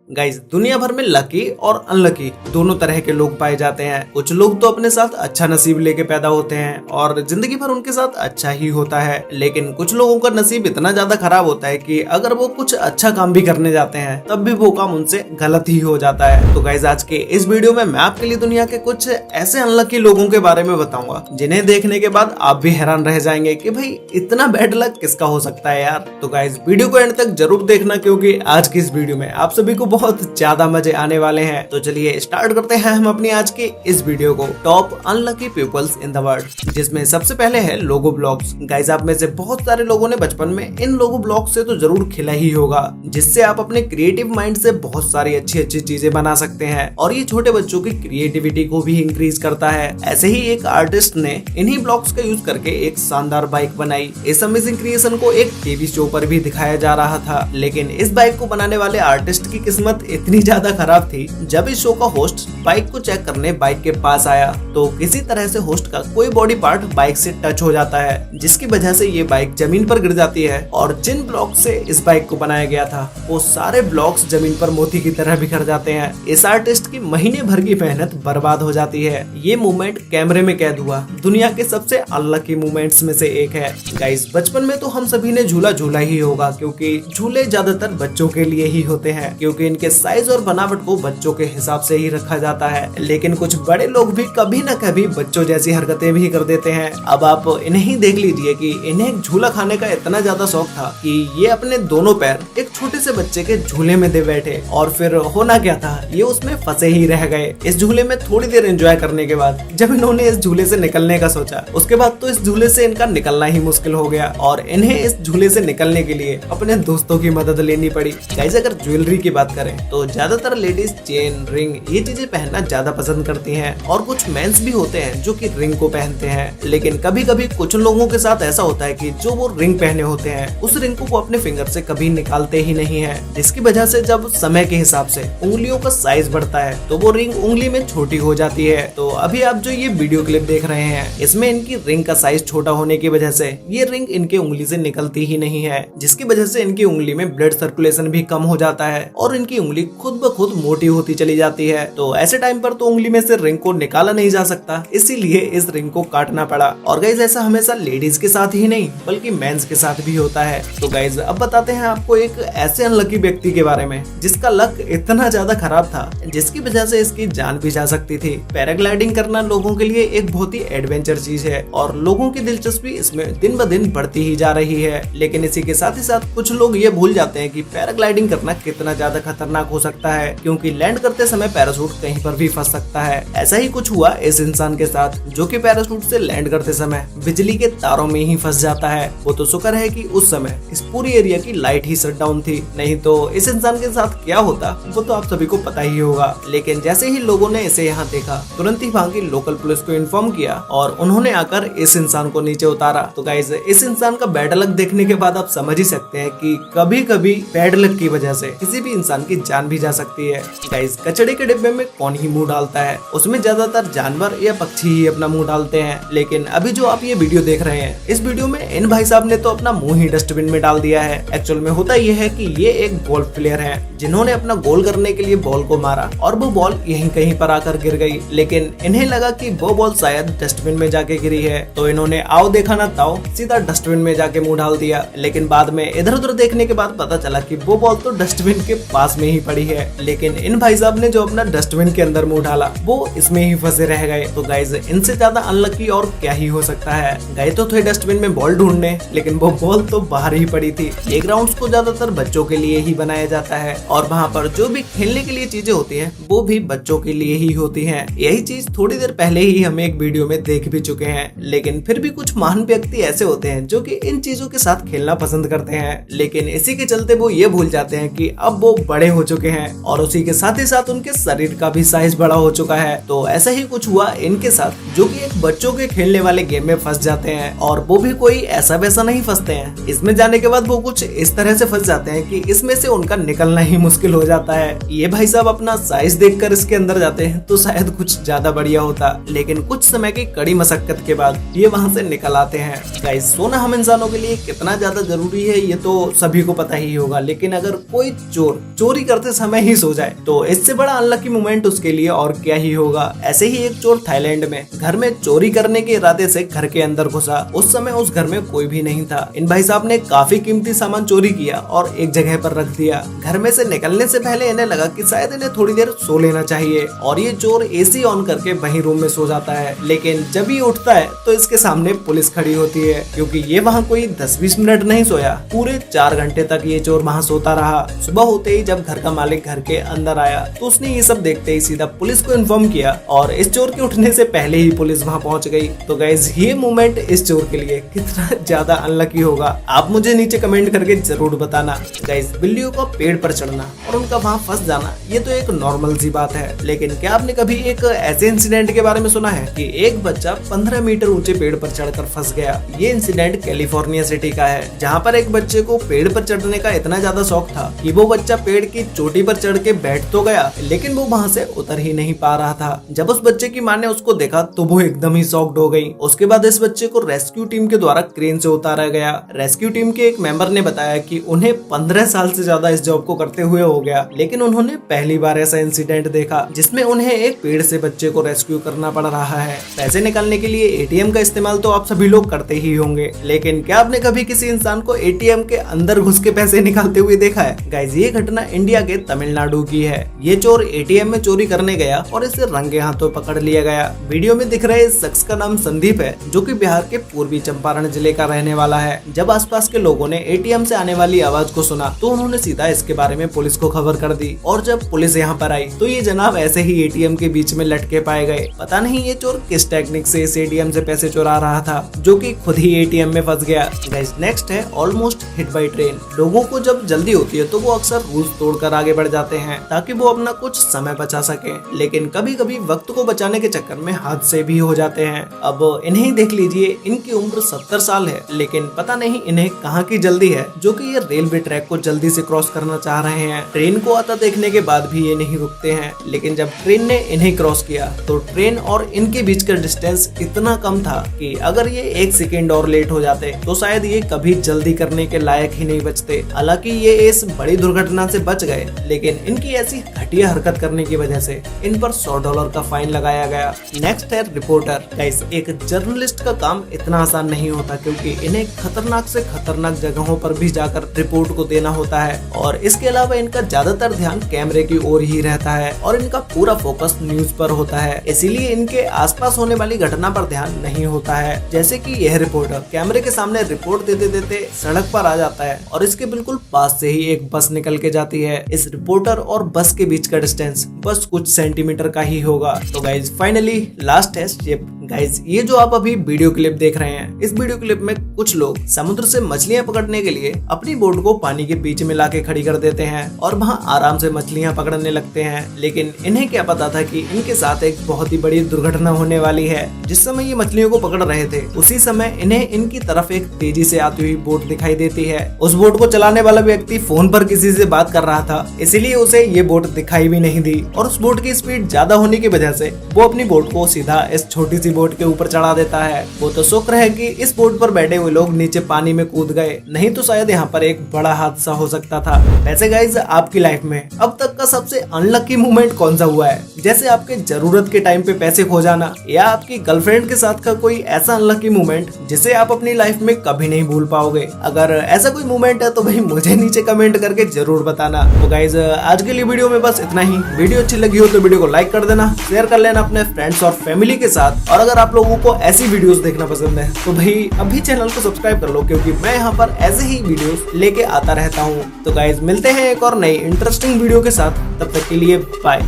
Guys, दुनिया भर में लकी और अनलकी दोनों तरह के लोग पाए जाते हैं। कुछ लोग तो अपने साथ अच्छा नसीब लेके पैदा होते हैं और जिंदगी भर उनके साथ अच्छा ही होता है, लेकिन कुछ लोगों का नसीब इतना ज्यादा खराब होता है कि अगर वो कुछ अच्छा काम भी करने जाते हैं तब भी वो काम उनसे गलत ही हो जाता है। तो गाइस, आज के इस वीडियो में मैं आपके लिए दुनिया के कुछ ऐसे अनलकी लोगों के बारे में बताऊंगा जिन्हें देखने के बाद आप भी हैरान रह जाएंगे कि भाई इतना बैड लक किसका हो सकता है यार। तो गाइस, वीडियो को एंड तक जरूर देखना क्योंकि आज की इस वीडियो में आप सभी को बहुत ज्यादा मजे आने वाले हैं। तो चलिए स्टार्ट करते हैं हम अपनी आज की इस वीडियो को, top unlucky peoples in the world, जिसमें सबसे पहले है लोगो ब्लॉक्स। गाइस, आप में से बहुत सारे लोगों ने बचपन में इन लोगो ब्लॉक से तो जरूर खेला ही होगा, जिससे आप अपने क्रिएटिव माइंड से बहुत सारी अच्छी अच्छी चीजें बना सकते हैं और ये छोटे बच्चों की क्रिएटिविटी को भी इंक्रीज करता है। ऐसे ही एक आर्टिस्ट ने इन्हीं ब्लॉक्स का यूज करके एक शानदार बाइक बनाई। इस अमेजिंग क्रिएशन को एक टीवी शो पर भी दिखाया जा रहा था, लेकिन इस बाइक को बनाने वाले आर्टिस्ट की किस्मत इतनी ज्यादा खराब थी। जब इस शो का होस्ट बाइक को चेक करने बाइक के पास आया तो किसी तरह से होस्ट का कोई बॉडी पार्ट बाइक से टच हो जाता है, जिसकी वजह से ये बाइक जमीन पर गिर जाती है और जिन ब्लॉक से इस बाइक को बनाया गया था वो सारे ब्लॉक्स जमीन पर मोती की तरह बिखर जाते हैं। इस आर्टिस्ट की महीने भर की मेहनत बर्बाद हो जाती है। ये मूवमेंट कैमरे में कैद हुआ दुनिया के सबसे अनलकी मूवमेंट्स में से एक है। गाइस, बचपन में तो हम सभी ने झूला झूला ही होगा क्योंकि झूले ज्यादातर बच्चों के लिए ही होते हैं, क्योंकि इनके साइज और बनावट को बच्चों के हिसाब से ही रखा जाता है। लेकिन कुछ बड़े लोग भी कभी न कभी बच्चों जैसी हरकतें भी कर देते हैं। अब आप इन्हें ही देख लीजिए कि इन्हें एक झूला खाने का इतना ज्यादा शौक था कि ये अपने दोनों पैर एक छोटे से बच्चे के झूले में दे बैठे और फिर होना क्या था, ये उसमें फंसे ही रह गए। इस झूले में थोड़ी देर एंजॉय करने के बाद जब इन्होंने इस झूले से निकलने का सोचा, उसके बाद तो इस झूले से इनका निकलना ही मुश्किल हो गया और इन्हें इस झूले से निकलने के लिए अपने दोस्तों की मदद लेनी पड़ी। गाइस, अगर ज्वेलरी की बात करें तो ज्यादातर लेडीज चेन, रिंग ये चीजें पहनना ज्यादा पसंद करती हैं और कुछ मेंस भी होते हैं जो कि रिंग को पहनते हैं। लेकिन कभी कभी कुछ लोगों के साथ ऐसा होता है कि जो वो रिंग पहने होते हैं उस रिंग को वो अपने फिंगर से कभी निकालते ही नहीं है, जिसकी वजह से जब समय के हिसाब से उंगलियों का साइज बढ़ता है तो वो रिंग उंगली में छोटी हो जाती है। तो अभी आप जो ये वीडियो क्लिप देख रहे हैं इसमें इनकी रिंग का साइज छोटा होने की वजह से ये रिंग इनके उंगली से निकलती ही नहीं है, जिसकी वजह से इनकी उंगली में ब्लड सर्कुलेशन भी कम हो जाता है और इनकी उंगली खुद ब खुद मोटी होती चली जाती है। तो ऐसे टाइम पर तो उंगली में से रिंग को निकाला नहीं जा सकता, इसीलिए इस रिंग को काटना पड़ा। और गाइज, ऐसा हमेशा लेडीज के साथ ही नहीं बल्कि मेंस के साथ भी होता है। तो गाइज, अब बताते हैं आपको एक ऐसे अनलकी व्यक्ति के बारे में जिसका लक इतना ज्यादा खराब था जिसकी वजह से इसकी जान भी जा सकती थी। पैराग्लाइडिंग करना लोगों के लिए एक बहुत ही एडवेंचर चीज है और लोगों की दिलचस्पी इसमें दिन ब दिन बढ़ती ही जा रही है। लेकिन इसी के साथ ही साथ कुछ लोग ये भूल जाते हैं कि पैराग्लाइडिंग करना कितना ज्यादा खतरनाक हो सकता है, क्योंकि लैंड करते समय पैराशूट कहीं पर भी फंस सकता है। ऐसा ही कुछ हुआ इस इंसान के साथ जो कि पैराशूट से लैंड करते समय बिजली के तारों में ही फंस जाता है। वो तो शुक्र है कि उस समय इस पूरी एरिया की लाइट ही शट डाउन थी, नहीं तो इस इंसान के साथ क्या होता वो तो आप सभी को पता ही होगा। लेकिन जैसे ही लोगों ने इसे यहाँ देखा तुरंत ही वहाँ की लोकल पुलिस को इन्फॉर्म किया और उन्होंने आकर इस इंसान को नीचे उतारा। तो गाइस, इस इंसान का बैड लक देखने के बाद आप समझ ही सकते हैं कि कभी कभी बैड लक की वजह से किसी भी इंसान की जान भी जा सकती है। गाइस, कचड़े के डिब्बे में कौन ही मुंह डालता है, उसमें ज्यादातर जानवर या पक्षी ही अपना मुंह डालते हैं। लेकिन अभी जो आप ये वीडियो देख रहे हैं इस वीडियो में इन भाई साहब ने तो अपना मुंह ही डस्टबिन में डाल दिया है। एक्चुअल में होता यह है कि ये एक गोल्फ प्लेयर है जिन्होंने अपना गोल करने के लिए बॉल को मारा और वो बॉल यहीं कहीं पर आकर गिर गई, लेकिन इन्हें लगा कि वो बॉल शायद डस्टबिन में जाके गिरी है, तो इन्होंने आओ देखा ना ताओ सीधा डस्टबिन में जाके मुंह डाल दिया। लेकिन बाद में इधर उधर देखने के बाद पता चला कि वो बॉल तो डस्टबिन के पास में ही पड़ी है, लेकिन इन भाई साहब ने जो अपना डस्टबिन के अंदर मुंह डाला वो इसमें ही फंसे रह गए। तो गाइज, इनसे ज्यादा अनलकी और क्या ही हो सकता है। गए तो थे डस्टबिन में बॉल ढूंढने, लेकिन वो बॉल तो बाहर ही पड़ी थी। प्लेग्राउंड्स को ज्यादातर बच्चों के लिए ही बनाया जाता है और वहाँ पर जो भी खेलने के लिए चीजें होती हैं वो भी बच्चों के लिए ही होती हैं। यही चीज थोड़ी देर पहले ही हम एक वीडियो में देख भी चुके हैं, लेकिन फिर भी कुछ महान व्यक्ति ऐसे होते हैं जो कि इन चीजों के साथ खेलना पसंद करते हैं, लेकिन इसी के चलते वो ये भूल जाते हैं कि अब वो बड़े हो चुके हैं और उसी के साथ ही साथ उनके शरीर का भी साइज बड़ा हो चुका है। तो ऐसा ही कुछ हुआ इनके साथ, जो कि एक बच्चों के खेलने वाले गेम में फंस जाते हैं और वो भी कोई ऐसा वैसा नहीं फंसते हैं। इसमें जाने के बाद वो कुछ इस तरह से फंस जाते हैं कि इसमें से उनका निकलना ही मुश्किल हो जाता है। ये भाई साहब अपना साइज देखकर इसके अंदर जाते हैं तो शायद कुछ ज्यादा बढ़िया होता, लेकिन कुछ समय की कड़ी मशक्कत के बाद ये वहाँ से निकल आते हैं। गाइस, सोना हम इंसानों के लिए कितना ज्यादा जरूरी है ये तो सभी को पता ही होगा, लेकिन अगर कोई चोर चोरी करते समय ही सो जाए, तो इससे बड़ा अनलकी मोमेंट उसके लिए और क्या ही होगा। ऐसे ही एक चोर थाईलैंड में घर में चोरी करने के इरादे से घर के अंदर घुसा। उस समय उस घर में कोई भी नहीं था। इन भाई साहब ने काफी कीमती सामान चोरी किया और एक जगह पर रख दिया। घर में से निकलने से पहले इन्हें लगा कि शायद इन्हें थोड़ी देर सो लेना चाहिए और ये चोर एसी ऑन करके वही रूम में सो जाता है। लेकिन जब ये उठता है तो इसके सामने पुलिस खड़ी होती है, क्योंकि ये वहाँ कोई 10-20 मिनट नहीं सोया, पूरे 4 घंटे तक ये चोर वहाँ सोता रहा। सुबह होते ही जब घर का मालिक घर के अंदर आया तो उसने ये सब देखते ही सीधा पुलिस को इन्फॉर्म किया और इस चोर के उठने से पहले ही पुलिस वहाँ पहुँच गई। तो गाइज ये मोमेंट इस चोर के लिए कितना ज्यादा अनलकी होगा, आप मुझे नीचे कमेंट करके जरूर बताना। गाइज बिल्लियों का पेड़ पर चढ़ना और उनका वहाँ फंस जाना ये तो एक नॉर्मल सी बात है, लेकिन क्या आपने कभी एक ऐसे इंसिडेंट के बारे में सुना है कि एक बच्चा 15 मीटर ऊंचे पेड़ पर चढ़कर फंस गया। ये इंसिडेंट कैलिफोर्निया सिटी का है, जहाँ पर एक बच्चे को पेड़ पर चढ़ने का इतना ज्यादा शौक था कि वो बच्चा पेड़ की चोटी पर चढ़ के बैठ तो गया, लेकिन वो वहाँ से उतर ही नहीं पा रहा था। जब उस बच्चे की माँ ने उसको देखा तो वो एकदम ही शॉक्ड हो गई। उसके बाद इस बच्चे को रेस्क्यू टीम के द्वारा क्रेन से उतारा गया। रेस्क्यू टीम के एक मेंबर ने बताया कि उन्हें 15 साल से ज्यादा इस जॉब को करते हुए हो गया, लेकिन उन्होंने पहली बार ऐसा इंसिडेंट देखा जिसमें उन्हें एक पेड़ से बच्चे को रेस्क्यू करना पड़ रहा है। पैसे निकालने के लिए एटीएम का इस्तेमाल तो आप सभी लोग करते ही होंगे, लेकिन क्या आपने कभी किसी इंसान को एटीएम के अंदर घुस के पैसे निकालते हुए देखा है? गाइस ये घटना इंडिया के तमिलनाडु की है। ये चोर एटीएम में चोरी करने गया और इसे रंगे हाथों पकड़ लिया गया। वीडियो में दिख रहे इस शख्स का नाम संदीप है, जो कि बिहार के पूर्वी चंपारण जिले का रहने वाला है। जब आसपास के लोगों ने एटीएम से आने वाली आवाज को सुना तो उन्होंने सीधा इसके बारे में पुलिस को खबर कर दी और जब पुलिस यहाँ पर आई तो ये जनाब ऐसे ही एटीएम के बीच में लटके पाए गए। पता नहीं ये चोर किस टेक्निक से इस एटीएम से पैसे चुरा रहा था, जो कि खुद ही एटीएम में फंस गया। गाइस नेक्स्ट है ऑलमोस्ट हिट बाय ट्रेन। लोगों को जब जल्दी होती है तो वो अक्सर रूल्स तोड़कर आगे बढ़ जाते हैं ताकि वो अपना कुछ समय बचा सके, लेकिन कभी कभी वक्त को बचाने के चक्कर में हादसे भी हो जाते हैं। अब इन्हें देख लीजिए, इनकी उम्र 70 साल है, लेकिन पता नहीं इन्हें कहाँ की जल्दी है जो कि ये रेलवे ट्रैक को जल्दी से क्रॉस करना चाह रहे हैं। ट्रेन को आता देखने के बाद भी ये नहीं रुकते हैं, लेकिन जब ट्रेन ने इन्हें क्रॉस किया तो ट्रेन और इनके बीच का डिस्टेंस इतना कम था कि अगर ये 1 सेकेंड और लेट हो जाते तो शायद ये कभी जल्दी करने के लायक ही नहीं बचते। हालांकि ये इस बड़ी दुर्घटना से बच गए, लेकिन इनकी ऐसी घटिया हरकत करने की वजह से इन पर $100 का फाइन लगाया गया। नेक्स्ट है रिपोर्टर। गाइस एक जर्नलिस्ट का काम इतना आसान नहीं होता, क्योंकि इन्हें खतरनाक से खतरनाक जगहों पर भी जाकर रिपोर्ट को देना होता है और इसके अलावा इनका ज्यादातर ध्यान कैमरे की ओर ही रहता है और इनका पूरा फोकस न्यूज पर होता है, इसीलिए इनके आसपास होने वाली घटना पर ध्यान नहीं होता है। जैसे कि यह रिपोर्टर कैमरे के सामने रिपोर्ट देते देते सड़क पर आ जाता है और इसके बिल्कुल पास से ही एक बस निकल के जाती है। इस रिपोर्टर और बस के बीच का डिस्टेंस बस कुछ सेंटीमीटर का ही होगा। तो गाइज फाइनली लास्ट है शिप। गाइज ये जो आप अभी वीडियो क्लिप देख रहे हैं, इस वीडियो क्लिप में कुछ लोग समुद्र से मछलियां पकड़ने के लिए अपनी बोट को पानी के बीच में लाके खड़ी कर देते हैं और वहां आराम से मछलियां पकड़ने लगते हैं, लेकिन इन्हें क्या पता था कि इनके साथ एक बहुत ही बड़ी दुर्घटना होने वाली है। जिस समय ये मछलियों को पकड़ रहे थे उसी समय इन्हें इनकी तरफ एक तेजी से आती हुई बोट दिखाई देती है। उस बोट को चलाने वाला व्यक्ति फोन पर किसी से बात कर रहा था, इसीलिए उसे ये बोट दिखाई भी नहीं दी और उस बोट की स्पीड ज्यादा होने की वजह से वो अपनी बोट को सीधा इस छोटी सी बोट के ऊपर चढ़ा देता है। वो तो शुक्र है कि इस बोट पर बैठे हुए लोग नीचे पानी में कूद गए, नहीं तो शायद यहाँ पर एक बड़ा हादसा हो सकता था। वैसे गाइज आपकी लाइफ में अब तक का सबसे अनलकी मोमेंट कौन सा हुआ है? जैसे आपके जरूरत के टाइम पे पैसे खो जाना या आपकी गर्लफ्रेंड के साथ का कोई ऐसा अनलकी मोमेंट जिसे आप अपनी लाइफ में कभी नहीं भूल पाओगे। अगर ऐसा कोई मोमेंट है तो भाई मुझे नीचे कमेंट करके जरूर बताना। तो गाइज आज के लिए वीडियो में बस इतना ही। वीडियो अच्छी लगी हो तो वीडियो को लाइक कर देना, शेयर कर लेना अपने फ्रेंड्स और फैमिली के साथ, और अगर आप लोगों को ऐसी वीडियोस देखना पसंद है तो भाई अभी चैनल को सब्सक्राइब कर लो, क्योंकि मैं यहाँ पर ऐसे ही वीडियोस लेके आता रहता हूँ। तो गाइज मिलते हैं एक और नई इंटरेस्टिंग वीडियो के साथ, तब तक के लिए बाय।